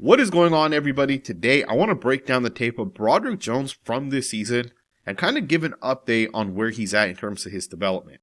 What is going on, everybody? Today, I want to break down the tape of Broderick Jones from this season and kind of give an update on where he's at in terms of his development.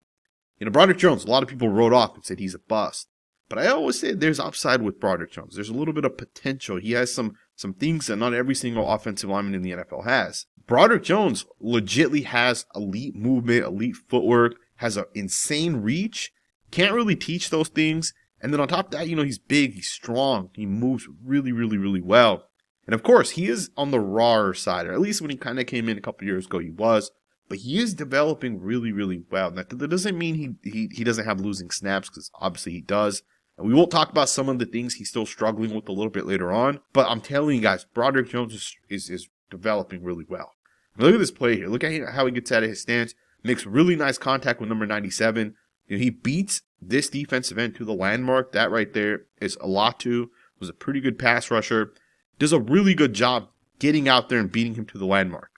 Broderick Jones, a lot of people wrote off and said he's a bust. But I always say there's upside with Broderick Jones. There's a little bit of potential. He has some things that not every single offensive lineman in the NFL has. Broderick Jones legitimately has elite movement, elite footwork, has an insane reach. Can't really teach those things. And then on top of that, he's big, he's strong, he moves really, really, really well. And of course, he is on the rawer side, or at least when he kind of came in a couple years ago, he was. But he is developing really, really well. Now, that doesn't mean he doesn't have losing snaps, because obviously he does. And we will talk about some of the things he's still struggling with a little bit later on. But I'm telling you guys, Broderick Jones is developing really well. Look at this play here. Look at how he gets out of his stance. Makes really nice contact with number 97. He beats this defensive end to the landmark. That right there is a lot too. Was a pretty good pass rusher. Does a really good job getting out there and beating him to the landmark.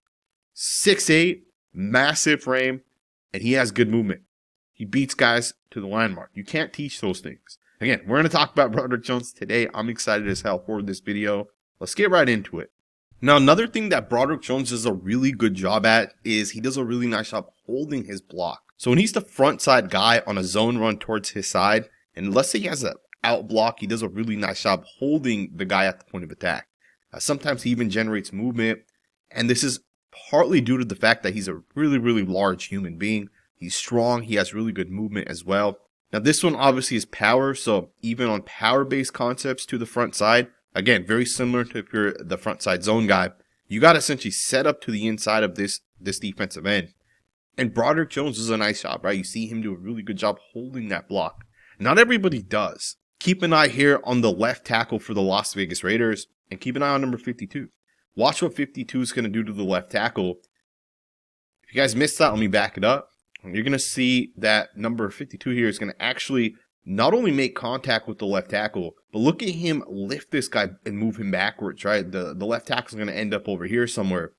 6'8", massive frame, and he has good movement. He beats guys to the landmark. You can't teach those things. Again, we're going to talk about Broderick Jones today. I'm excited as hell for this video. Let's get right into it. Now, another thing that Broderick Jones does a really good job at is he does a really nice job holding his block. So when he's the front side guy on a zone run towards his side, and let's say he has an out block, he does a really nice job holding the guy at the point of attack. Sometimes he even generates movement, and this is partly due to the fact that he's a really, really large human being. He's strong, he has really good movement as well. Now this one obviously is power, so even on power-based concepts to the front side, again, very similar to if you're the front side zone guy, you got to essentially set up to the inside of this defensive end. And Broderick Jones does a nice job, right? You see him do a really good job holding that block. Not everybody does. Keep an eye here on the left tackle for the Las Vegas Raiders, and keep an eye on number 52. Watch what 52 is going to do to the left tackle. If you guys missed that, let me back it up. You're going to see that number 52 here is going to actually not only make contact with the left tackle, but look at him lift this guy and move him backwards, right? The left tackle is going to end up over here somewhere.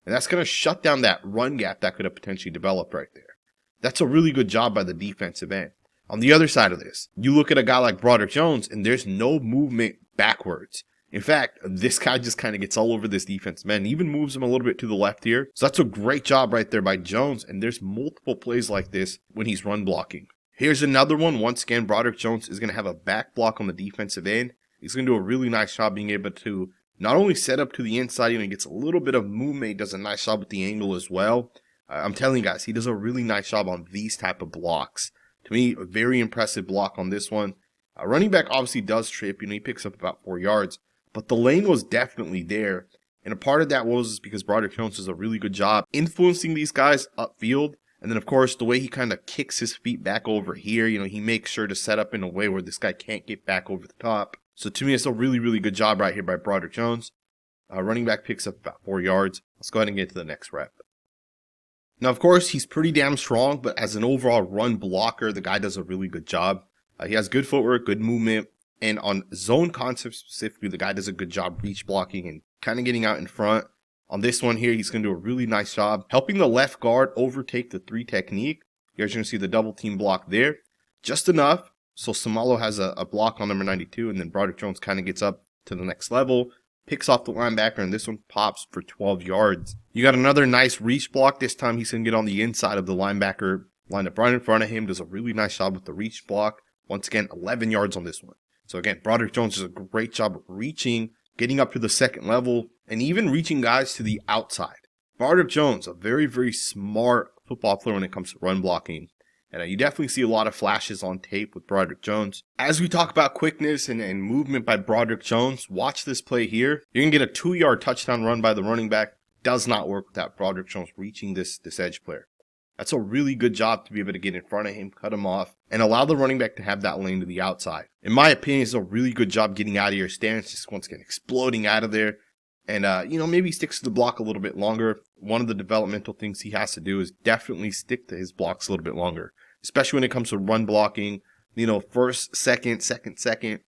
And that's going to shut down that run gap that could have potentially developed right there. That's a really good job by the defensive end. On the other side of this, you look at a guy like Broderick Jones, and there's no movement backwards. In fact, this guy just kind of gets all over this defensive end, even moves him a little bit to the left here. So that's a great job right there by Jones, and there's multiple plays like this when he's run blocking. Here's another one. Once again, Broderick Jones is going to have a back block on the defensive end. He's going to do a really nice job being able to not only set up to the inside, he gets a little bit of movement. He does a nice job with the angle as well. I'm telling you guys, he does a really nice job on these type of blocks. To me, a very impressive block on this one. Running back obviously does trip. He picks up about 4 yards. But the lane was definitely there. And a part of that was because Broderick Jones does a really good job influencing these guys upfield. And then, of course, the way he kind of kicks his feet back over here, he makes sure to set up in a way where this guy can't get back over the top. So to me, it's a really, really good job right here by Broderick Jones. Running back picks up about 4 yards. Let's go ahead and get to the next rep. Now, of course, he's pretty damn strong, but as an overall run blocker, the guy does a really good job. He has good footwork, good movement, and on zone concepts specifically, the guy does a good job reach blocking and kind of getting out in front. On this one here, he's going to do a really nice job helping the left guard overtake the 3 technique. You guys are going to see the double team block there. Just enough. So Samalo has a block on number 92, and then Broderick Jones kind of gets up to the next level, picks off the linebacker, and this one pops for 12 yards. You got another nice reach block. This time he's going to get on the inside of the linebacker, lined up right in front of him, does a really nice job with the reach block. Once again, 11 yards on this one. So again, Broderick Jones does a great job of reaching, getting up to the second level, and even reaching guys to the outside. Broderick Jones, a very, very smart football player when it comes to run blocking. And you definitely see a lot of flashes on tape with Broderick Jones. As we talk about quickness and movement by Broderick Jones, watch this play here. You're going to get a 2-yard touchdown run by the running back. Does not work without Broderick Jones reaching this edge player. That's a really good job to be able to get in front of him, cut him off, and allow the running back to have that lane to the outside. In my opinion, it's a really good job getting out of your stance, just once again exploding out of there. And, maybe he sticks to the block a little bit longer. One of the developmental things he has to do is definitely stick to his blocks a little bit longer, especially when it comes to run blocking. First, second,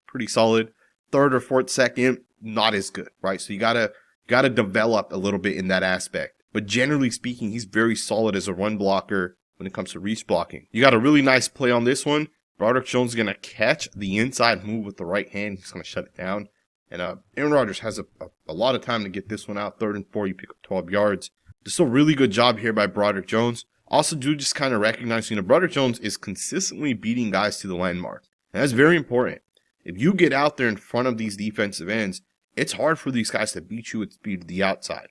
pretty solid. Third or fourth second, not as good, right? So you gotta develop a little bit in that aspect. But generally speaking, he's very solid as a run blocker when it comes to reach blocking. You got a really nice play on this one. Broderick Jones is going to catch the inside move with the right hand. He's going to shut it down. And Aaron Rodgers has a lot of time to get this one out. 3rd and 4, you pick up 12 yards. Just a really good job here by Broderick Jones. Also, do just kind of recognize, Broderick Jones is consistently beating guys to the landmark. And that's very important. If you get out there in front of these defensive ends, it's hard for these guys to beat you with speed to the outside.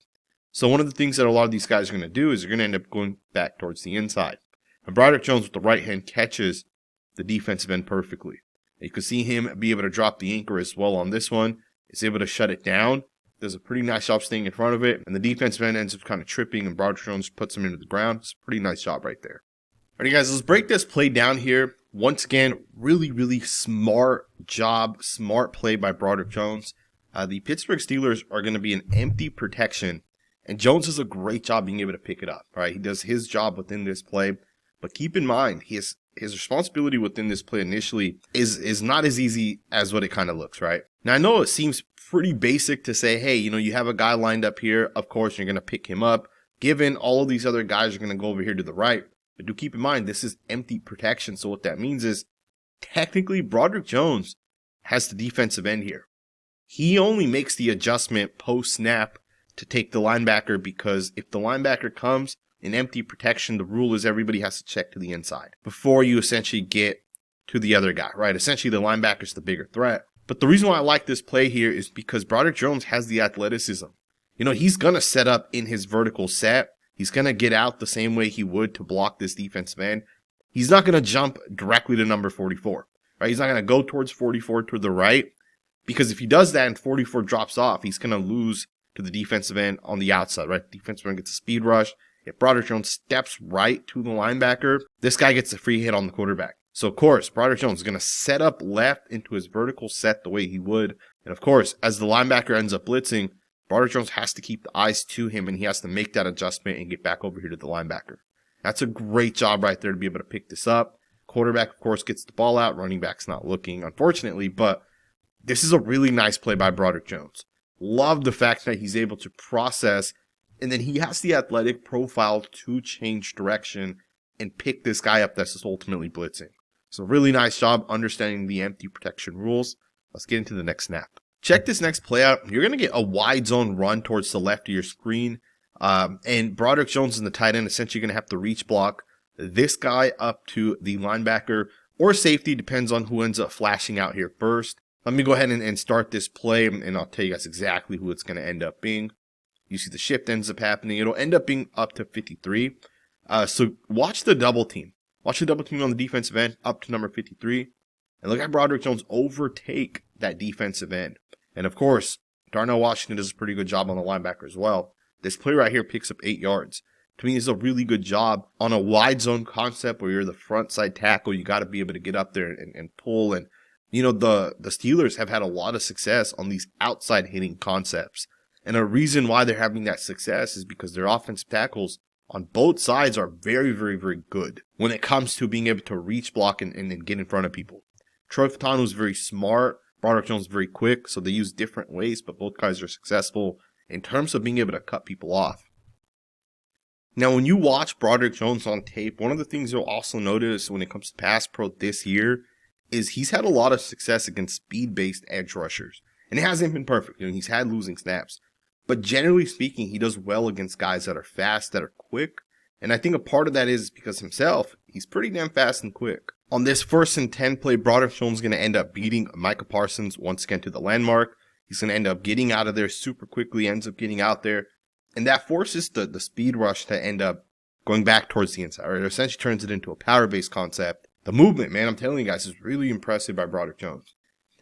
So one of the things that a lot of these guys are going to do is they're going to end up going back towards the inside. And Broderick Jones with the right hand catches the defensive end perfectly. You can see him be able to drop the anchor as well on this one. He's able to shut it down. Does a pretty nice job staying in front of it. And the defensive end ends up kind of tripping, and Broderick Jones puts him into the ground. It's a pretty nice job right there. Alrighty, guys, let's break this play down here. Once again, really, really smart job, smart play by Broderick Jones. The Pittsburgh Steelers are going to be an empty protection, and Jones does a great job being able to pick it up. Right, he does his job within this play, but keep in mind his responsibility within this play initially is not as easy as what it kind of looks. Right, now I know it seems pretty basic to say, hey, you have a guy lined up here. Of course, you're going to pick him up. Given all of these other guys are going to go over here to the right. But do keep in mind, this is empty protection. So what that means is, technically, Broderick Jones has the defensive end here. He only makes the adjustment post-snap to take the linebacker, because if the linebacker comes in empty protection, the rule is everybody has to check to the inside before you essentially get to the other guy, right? Essentially, the linebacker's the bigger threat. But the reason why I like this play here is because Broderick Jones has the athleticism. He's going to set up in his vertical set. He's going to get out the same way he would to block this defensive end. He's not going to jump directly to number 44, right? He's not going to go towards 44 to the right, because if he does that and 44 drops off, he's going to lose to the defensive end on the outside, right? The defensive end gets a speed rush. If Broderick Jones steps right to the linebacker, this guy gets a free hit on the quarterback. So, of course, Broderick Jones is going to set up left into his vertical set the way he would. And, of course, as the linebacker ends up blitzing, Broderick Jones has to keep the eyes to him, and he has to make that adjustment and get back over here to the linebacker. That's a great job right there to be able to pick this up. Quarterback, of course, gets the ball out. Running back's not looking, unfortunately, but this is a really nice play by Broderick Jones. Love the fact that he's able to process, and then he has the athletic profile to change direction and pick this guy up that's just ultimately blitzing. So really nice job understanding the empty protection rules. Let's get into the next snap. Check this next play out. You're going to get a wide zone run towards the left of your screen. And Broderick Jones and the tight end essentially going to have to reach block this guy up to the linebacker or safety, depends on who ends up flashing out here first. Let me go ahead and start this play, and I'll tell you guys exactly who it's going to end up being. You see the shift ends up happening. It'll end up being up to 53. So watch the double team. Watch the double team on the defensive end up to number 53. And look at Broderick Jones overtake that defensive end. And of course, Darnell Washington does a pretty good job on the linebacker as well. This play right here picks up 8 yards. To me, it's a really good job on a wide zone concept where you're the front side tackle. You got to be able to get up there and pull. And, the Steelers have had a lot of success on these outside hitting concepts. And a reason why they're having that success is because their offensive tackles on both sides are very, very, very good when it comes to being able to reach block and then get in front of people. Troy Fautanu is very smart. Broderick Jones is very quick, so they use different ways, but both guys are successful in terms of being able to cut people off. Now, when you watch Broderick Jones on tape, one of the things you'll also notice when it comes to pass pro this year is he's had a lot of success against speed-based edge rushers. And it hasn't been perfect. He's had losing snaps. But generally speaking, he does well against guys that are fast, that are quick. And I think a part of that is because himself, he's pretty damn fast and quick. On this 1st and 10 play, Broderick Jones is going to end up beating Micah Parsons once again to the landmark. He's going to end up getting out of there super quickly, ends up getting out there. And that forces the speed rush to end up going back towards the inside. Or it essentially turns it into a power-based concept. The movement, man, I'm telling you guys, is really impressive by Broderick Jones.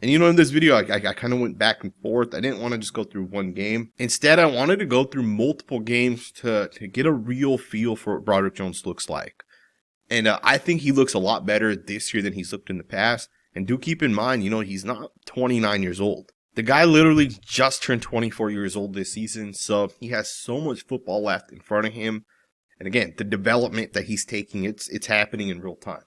And in this video, I kind of went back and forth. I didn't want to just go through one game. Instead, I wanted to go through multiple games to get a real feel for what Broderick Jones looks like. And I think he looks a lot better this year than he's looked in the past. And do keep in mind, he's not 29 years old. The guy literally just turned 24 years old this season. So he has so much football left in front of him. And again, the development that he's taking, it's happening in real time.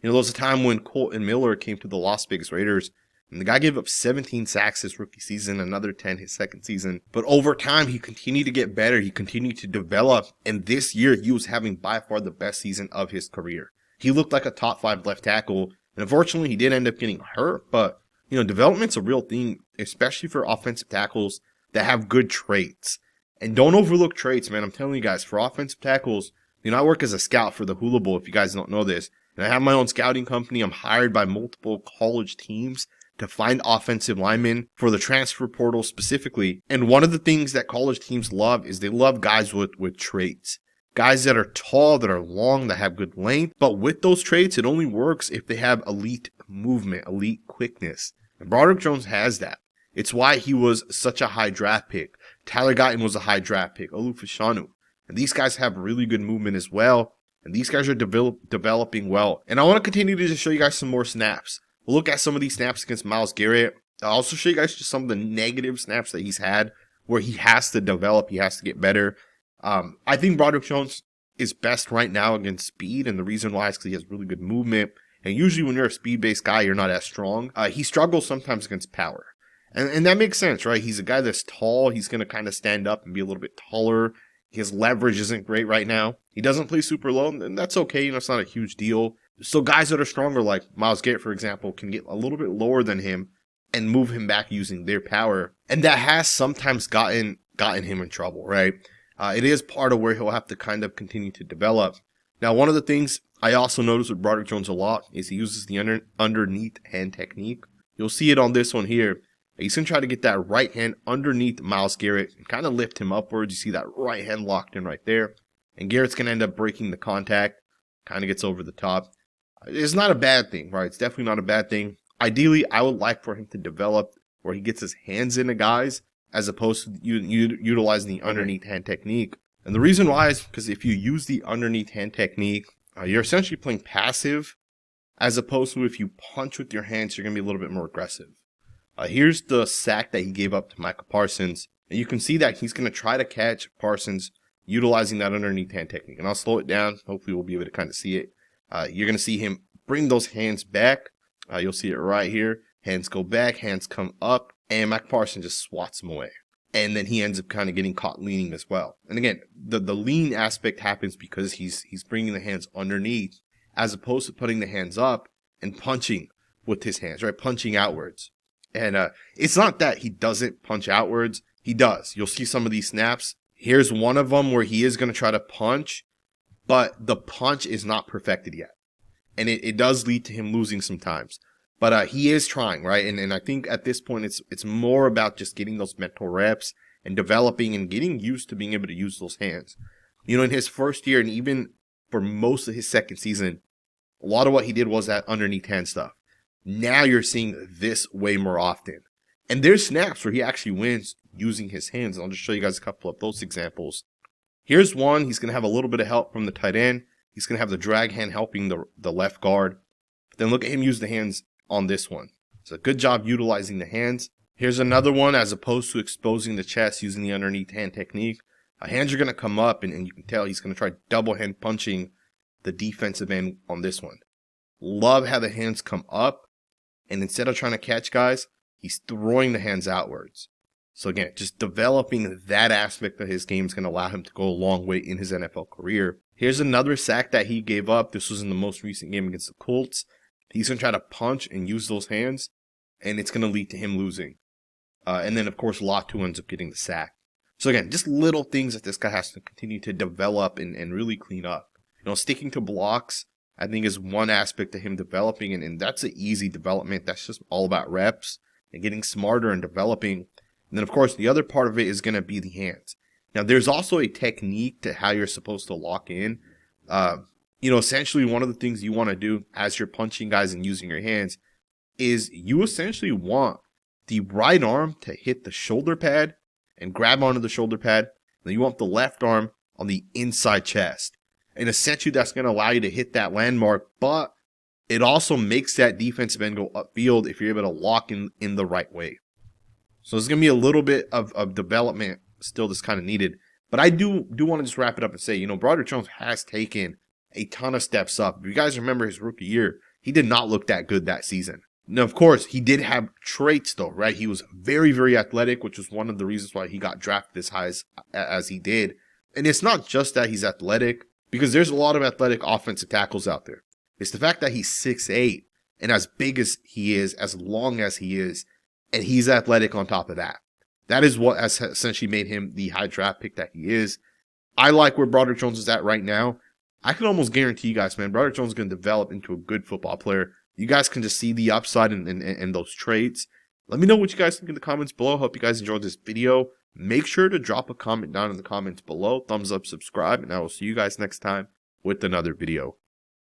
There was a time when Colton Miller came to the Las Vegas Raiders, and the guy gave up 17 sacks his rookie season, another 10 his second season. But over time, he continued to get better. He continued to develop. And this year, he was having by far the best season of his career. He looked like a top 5 left tackle. And unfortunately, he did end up getting hurt. But Development's a real thing, especially for offensive tackles that have good traits. And don't overlook traits, man. I'm telling you guys, for offensive tackles, I work as a scout for the Hula Bowl, if you guys don't know this. And I have my own scouting company. I'm hired by multiple college teams to find offensive linemen for the transfer portal specifically. And one of the things that college teams love is they love guys with traits. Guys that are tall, that are long, that have good length. But with those traits, it only works if they have elite movement, elite quickness. And Broderick Jones has that. It's why he was such a high draft pick. Tyler Guyton was a high draft pick. Olu Fashanu. And these guys have really good movement as well. And these guys are developing well. And I want to continue to just show you guys some more snaps. We'll look at some of these snaps against Myles Garrett. I'll also show you guys just some of the negative snaps that he's had where he has to develop. He has to get better. I think Broderick Jones is best right now against speed. And the reason why is because he has really good movement. And usually when you're a speed-based guy, you're not as strong. He struggles sometimes against power. And that makes sense, right? He's a guy that's tall. He's going to kind of stand up and be a little bit taller. His leverage isn't great right now. He doesn't play super low, and that's okay. It's not a huge deal. So guys that are stronger, like Myles Garrett, for example, can get a little bit lower than him and move him back using their power. And that has sometimes gotten him in trouble, right? It is part of where he'll have to kind of continue to develop. Now, one of the things I also notice with Broderick Jones a lot is he uses the underneath hand technique. You'll see it on this one here. He's going to try to get that right hand underneath Myles Garrett and kind of lift him upwards. You see that right hand locked in right there. And Garrett's going to end up breaking the contact. Kind of gets over the top. It's not a bad thing, right? It's definitely not a bad thing. Ideally, I would like for him to develop where he gets his hands into guys as opposed to utilizing the underneath hand technique. And the reason why is because if you use the underneath hand technique, you're essentially playing passive as opposed to if you punch with your hands, you're going to be a little bit more aggressive. Here's the sack that he gave up to Micah Parsons. And you can see that he's going to try to catch Parsons utilizing that underneath hand technique. And I'll slow it down. Hopefully we'll be able to kind of see it. You're going to see him bring those hands back. You'll see it right here. Hands go back, hands come up, and Micah Parsons just swats him away. And then he ends up kind of getting caught leaning as well. And again, the lean aspect happens because he's bringing the hands underneath as opposed to putting the hands up and punching with his hands, right? Punching outwards. And it's not that he doesn't punch outwards. He does. You'll see some of these snaps. Here's one of them where he is going to try to punch, but the punch is not perfected yet. And it does lead to him losing sometimes. But he is trying, right? And I think at this point, it's more about just getting those mental reps and developing and getting used to being able to use those hands. In his first year and even for most of his second season, a lot of what he did was that underneath hand stuff. Now you're seeing this way more often. And there's snaps where he actually wins using his hands. I'll just show you guys a couple of those examples. Here's one. He's going to have a little bit of help from the tight end. He's going to have the drag hand helping the left guard. But then look at him use the hands on this one. It's a good job utilizing the hands. Here's another one as opposed to exposing the chest using the underneath hand technique. Hands are going to come up and you can tell he's going to try double hand punching the defensive end on this one. Love how the hands come up. And instead of trying to catch guys, he's throwing the hands outwards. So again, just developing that aspect of his game is going to allow him to go a long way in his NFL career. Here's another sack that he gave up. This was in the most recent game against the Colts. He's going to try to punch and use those hands, and it's going to lead to him losing. And then, of course, Latu ends up getting the sack. So again, just little things that this guy has to continue to develop and really clean up. Sticking to blocks, I think, is one aspect of him developing, and that's an easy development. That's just all about reps and getting smarter and developing. And then, of course, the other part of it is going to be the hands. Now, there's also a technique to how you're supposed to lock in. Essentially, one of the things you want to do as you're punching guys and using your hands is you essentially want the right arm to hit the shoulder pad and grab onto the shoulder pad. Then you want the left arm on the inside chest. And essentially, that's going to allow you to hit that landmark, but it also makes that defensive end go upfield if you're able to lock in the right way. So there's going to be a little bit of development still that's kind of needed. But I do want to just wrap it up and say, Broderick Jones has taken a ton of steps up. If you guys remember his rookie year, he did not look that good that season. Now, of course, he did have traits though, right? He was very, very athletic, which was one of the reasons why he got drafted as high as he did. And it's not just that he's athletic, because there's a lot of athletic offensive tackles out there. It's the fact that he's 6'8", and as big as he is, as long as he is, and he's athletic on top of that. That is what has essentially made him the high draft pick that he is. I like where Broderick Jones is at right now. I can almost guarantee you guys, man, Broderick Jones is going to develop into a good football player. You guys can just see the upside in those traits. Let me know what you guys think in the comments below. Hope you guys enjoyed this video. Make sure to drop a comment down in the comments below. Thumbs up, subscribe, and I will see you guys next time with another video.